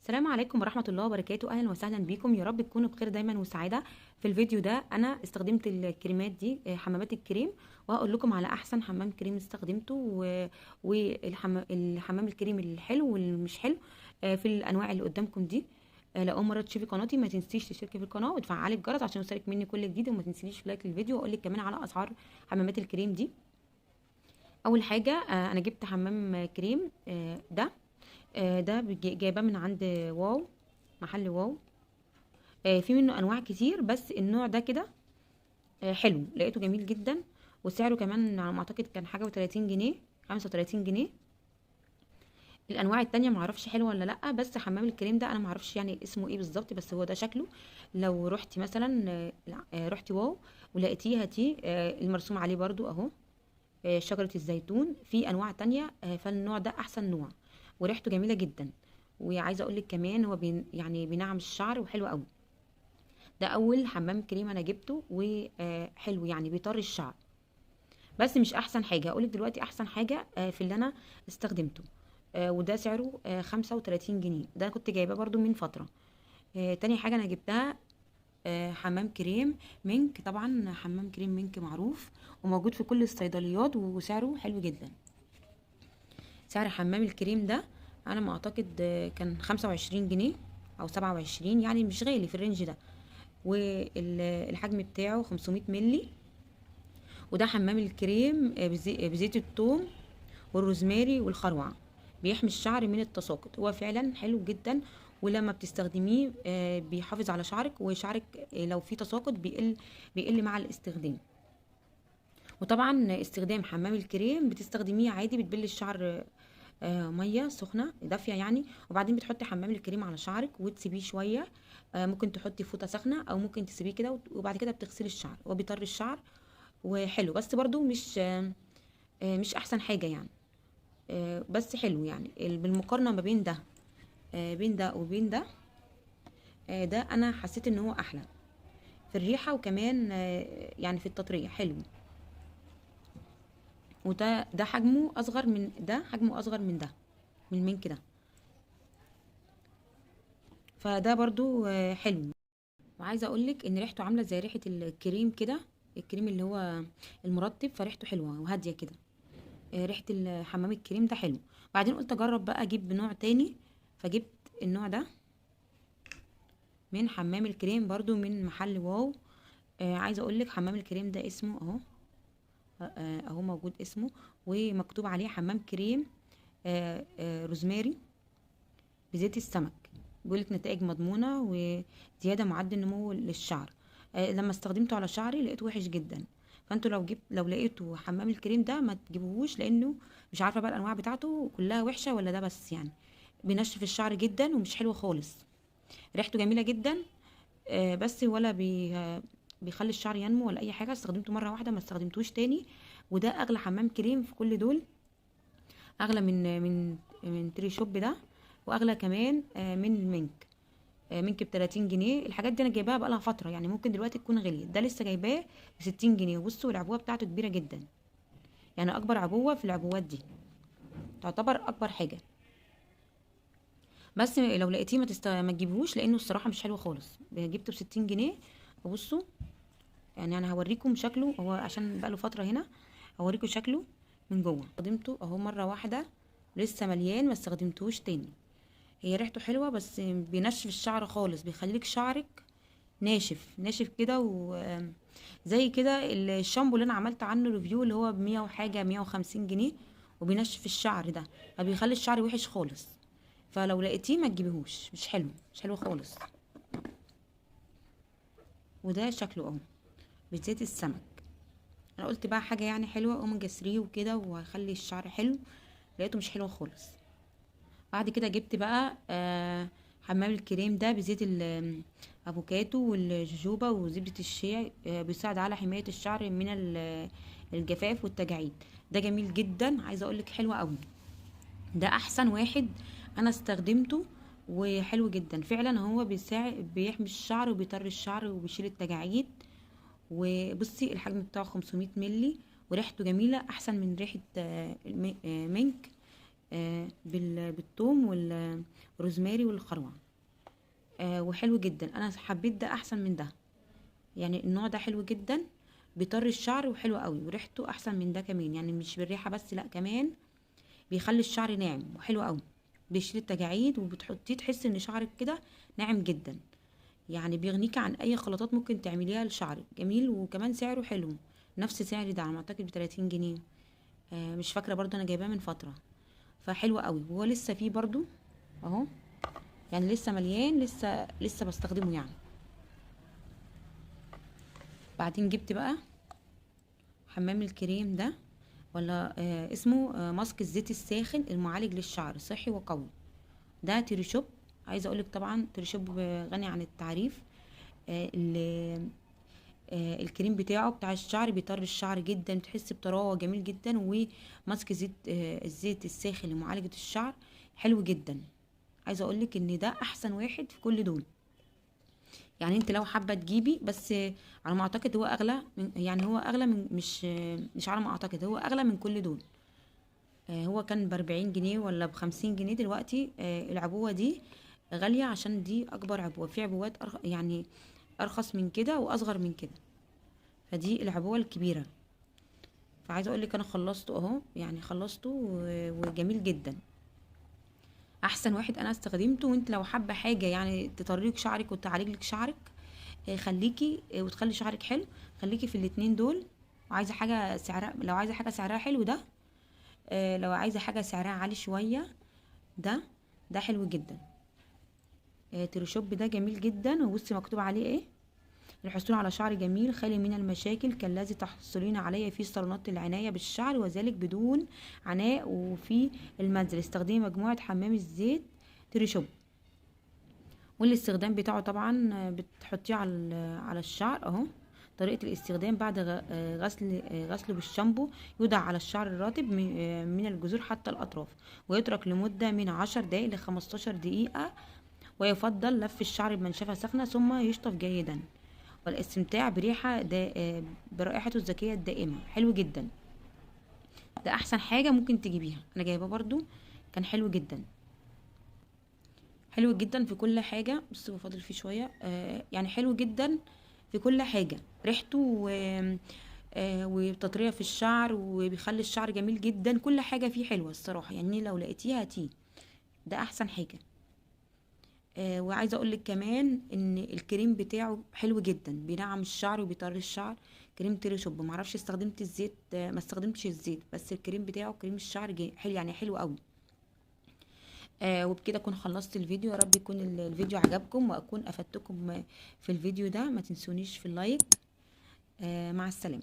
السلام عليكم ورحمة الله وبركاته. أهلا وسهلا بيكم، يا رب تكونوا بخير دايما وسعادة. في الفيديو ده أنا استخدمت الكريمات دي، حمامات الكريم، وهقول لكم على أحسن حمام كريم استخدمته والحمام الكريم الحلو واللي مش حلو، في الأنواع اللي قدامكم دي. لو أول مرة تشوفي قناتي ما تنسيش تشتركي في القناة وتفعلي الجرس عشان يوصلك مني كل جديد، وما تنسيش لايك للفيديو، وأقول لك كمان على أسعار حمامات الكريم دي. أول حاجة أنا جبت حمام كريم، ده جايباه من عند واو، محل واو. في منه انواع كتير بس النوع ده كده حلو، لقيته جميل جدا، وسعره كمان على ما اعتقد كان حاجه و30 جنيه، 35 جنيه. الانواع التانية معرفش حلوه ولا لا، بس حمام الكريم ده انا معرفش يعني اسمه ايه بالظبط، بس هو ده شكله. لو رحتي مثلا رحتي واو ولقيتيه هاتيه، المرسوم عليه برضو اهو، شجره الزيتون. في انواع تانية، فالنوع ده احسن نوع وريحته جميله جدا. وعايزه اقول لك كمان هو يعني بينعم الشعر وحلو قوي. ده اول حمام كريم انا جبته وحلو، يعني بيطر الشعر. بس مش احسن حاجه، هقولك دلوقتي احسن حاجه في اللي انا استخدمته. وده سعره 35 جنيه، ده كنت جايباه برضو من فتره. تاني حاجه انا جبتها حمام كريم مينك. طبعا حمام كريم مينك معروف وموجود في كل الصيدليات وسعره حلو جدا. سعر حمام الكريم ده انا ما اعتقد كان 25 جنيه او 27، يعني مش غالي في الرينج ده. والحجم بتاعه 500 ملي. وده حمام الكريم بزيت الثوم والروزماري والخروع، بيحمي الشعر من التساقط. هو فعلا حلو جدا، ولما بتستخدميه بيحافظ على شعرك، وشعرك لو فيه تساقط بيقل مع الاستخدام. وطبعا استخدام حمام الكريم بتستخدميه عادي، بتبل الشعر ميه سخنه دافيه يعني، وبعدين بتحطي حمام الكريم على شعرك وتسيبيه شويه. ممكن تحطي فوطه سخنه او ممكن تسيبيه كده، وبعد كده بتغسلي الشعر وبيطر الشعر وحلو. بس برضو مش احسن حاجه يعني، بس حلو يعني بالمقارنه ما بين ده، بين ده وبين ده. ده انا حسيت ان هو احلى في الريحه، وكمان يعني في التطريه حلو. ده حجمه اصغر من ده، حجمه اصغر من ده، من المنك ده. فده برضو حلو. وعايزه اقولك ان ريحته عامله زي ريحه الكريم كده، الكريم اللي هو المرطب، فريحته حلوه وهاديه كده. ريحه الحمام الكريم ده حلو. بعدين قلت اجرب بقى اجيب نوع تاني، فجبت النوع ده من حمام الكريم برضو من محل واو. عايزه اقولك حمام الكريم ده اسمه اهو، اهو موجود اسمه ومكتوب عليه حمام كريم روزماري بزيت السمك. بيقولك نتائج مضمونة وزيادة معدل نمو للشعر. لما استخدمته على شعري لقيته وحش جدا. فانتوا لو لقيتوا حمام الكريم ده ما تجيبوهوش، لانه مش عارفة بقى الانواع بتاعته كلها وحشة ولا ده بس، يعني بينشف الشعر جدا ومش حلو خالص. ريحته جميلة جدا، بس ولا بيخلي الشعر ينمو ولا اي حاجة. استخدمته مرة واحدة ما استخدمتوش تاني. وده اغلى حمام كريم في كل دول، اغلى من تري شوب ده، واغلى كمان من المنك. منك ب30 جنيه. الحاجات دي انا جايباها بقالها فتره، يعني ممكن دلوقتي تكون غليت. ده لسه جايباه ب60 جنيه. وبصوا العبوه بتاعته كبيره جدا، يعني اكبر عبوه في العبوات دي، تعتبر اكبر حاجه. بس لو لقيتيه ما تجيبهوش، لانه الصراحه مش حلو خالص. جبته ب60 جنيه. وبصوا يعني انا هوريكم شكله، هو عشان بقاله فتره هنا. هوريكم شكله من جوه. استخدمته اهو مره واحده، لسه مليان، ما استخدمتوش تاني. هي ريحته حلوه بس بينشف الشعر خالص، بيخليك شعرك ناشف ناشف كده. وزي كده الشامبو اللي انا عملت عنه ريفيو، اللي هو بمية وحاجه، 150 جنيه، وبينشف الشعر ده، فبيخلي الشعر وحش خالص. فلو لقيتيه ما تجيبيهوش، مش حلو، مش حلو خالص. وده شكله اهو بزيت السمك. انا قلت بقى حاجه يعني حلوه، اوميجا 3 وكده، وهيخلي الشعر حلو. لقيته مش حلو خالص. بعد كده جبت بقى حمام الكريم ده بزيت الافوكاتو والجوجوبا وزبدة الشيا، بيساعد على حماية الشعر من الجفاف والتجاعيد. ده جميل جدا، عايزه اقولك حلو قوي. ده احسن واحد انا استخدمته، وحلو جدا فعلا. هو بيساعد بيحمي الشعر وبيطر الشعر وبيشيل التجاعيد. وبصي الحجم بتاعه 500 ملي، وريحته جميله احسن من ريحه منك. بالثوم والروزماري والخروع. وحلو جدا، انا حبيت ده احسن من ده. يعني النوع ده حلو جدا، بيطري الشعر وحلو قوي، وريحته احسن من ده كمان. يعني مش بالريحه بس، لا كمان بيخلي الشعر ناعم وحلو قوي، بيشيل التجاعيد، وبتحطيه تحس ان شعرك كده ناعم جدا. يعني بيغنيكي عن اي خلطات ممكن تعمليها لشعرك. جميل، وكمان سعره حلو، نفس سعر ده على ما اعتقد ب30 جنيه. مش فاكره برضو، انا جايباه من فتره. فحلو قوي، وهو لسه فيه برضو اهو، يعني لسه مليان، لسه بستخدمه يعني. بعدين جبت بقى حمام الكريم ده، ولا اسمه ماسك الزيت الساخن المعالج للشعر، صحي وقوي. ده تريشوب. عايزه اقولك طبعا تريشوب غني عن التعريف. الكريم بتاعه بتاع الشعر بيطر الشعر جدا، بتحس بطراوه جميل جدا. وماسك زيت الزيت الساخن لمعالجه الشعر حلو جدا. عايزه اقولك ان ده احسن واحد في كل دول. يعني انت لو حابه تجيبي، بس على ما اعتقد هو اغلى من، يعني هو اغلى من، مش على ما اعتقد، هو اغلى من كل دول. هو كان ب40 جنيه ولا ب50 جنيه دلوقتي. العبوه دي غاليه عشان دي اكبر عبوه. في عبوات يعني ارخص من كده واصغر من كده، فدي العبوه الكبيره. فعايزه اقول لك انا خلصته اهو، يعني خلصته وجميل جدا، احسن واحد انا استخدمته. وانت لو حابه حاجه يعني تطريك شعرك وتعالج لك شعرك، خليكي وتخلي شعرك حلو، خليكي في الاتنين دول. وعايزه حاجه سعرها، لو عايزه حاجه سعرها حلو ده. لو عايزه حاجه سعرها عالي شويه، ده حلو جدا. تريشوب ده جميل جدا. وبصي مكتوب عليه ايه: الحصول على شعر جميل خالي من المشاكل كالذي تحصلين عليه في صالونات العناية بالشعر، وذلك بدون عناء وفي المنزل. استخدمي مجموعة حمام الزيت تريشوب. والاستخدام بتاعه طبعا بتحطيه على الشعر اهو. طريقة الاستخدام: بعد غسله بالشامبو، يوضع على الشعر الرطب من الجذور حتى الأطراف، ويترك لمدة من 10 دقائق ل15 دقيقة. ويفضل لف الشعر بمنشفة سخنة ثم يشطف جيدا، والاستمتاع برائحته الزكية الدائمة. حلو جدا، ده احسن حاجة ممكن تجيبيها. انا جايباه برضو، كان حلو جدا، حلو جدا في كل حاجة. بس بفضل فيه شوية يعني حلو جدا في كل حاجة. ريحته وتطرية في الشعر، وبيخلي الشعر جميل جدا. كل حاجة فيه حلوة الصراحة، يعني لو لقيتيها هاتيه، ده احسن حاجة. وعايزه اقول لك كمان ان الكريم بتاعه حلو جدا، بينعم الشعر وبيطري الشعر. كريم تيري شوب. ما اعرفش استخدمت الزيت، ما استخدمتش الزيت، بس الكريم بتاعه كريم الشعر حلو، يعني حلو قوي. وبكده اكون خلصت الفيديو. يا رب يكون الفيديو عجبكم واكون افدتكم في الفيديو ده. ما تنسونيش في اللايك. مع السلامه.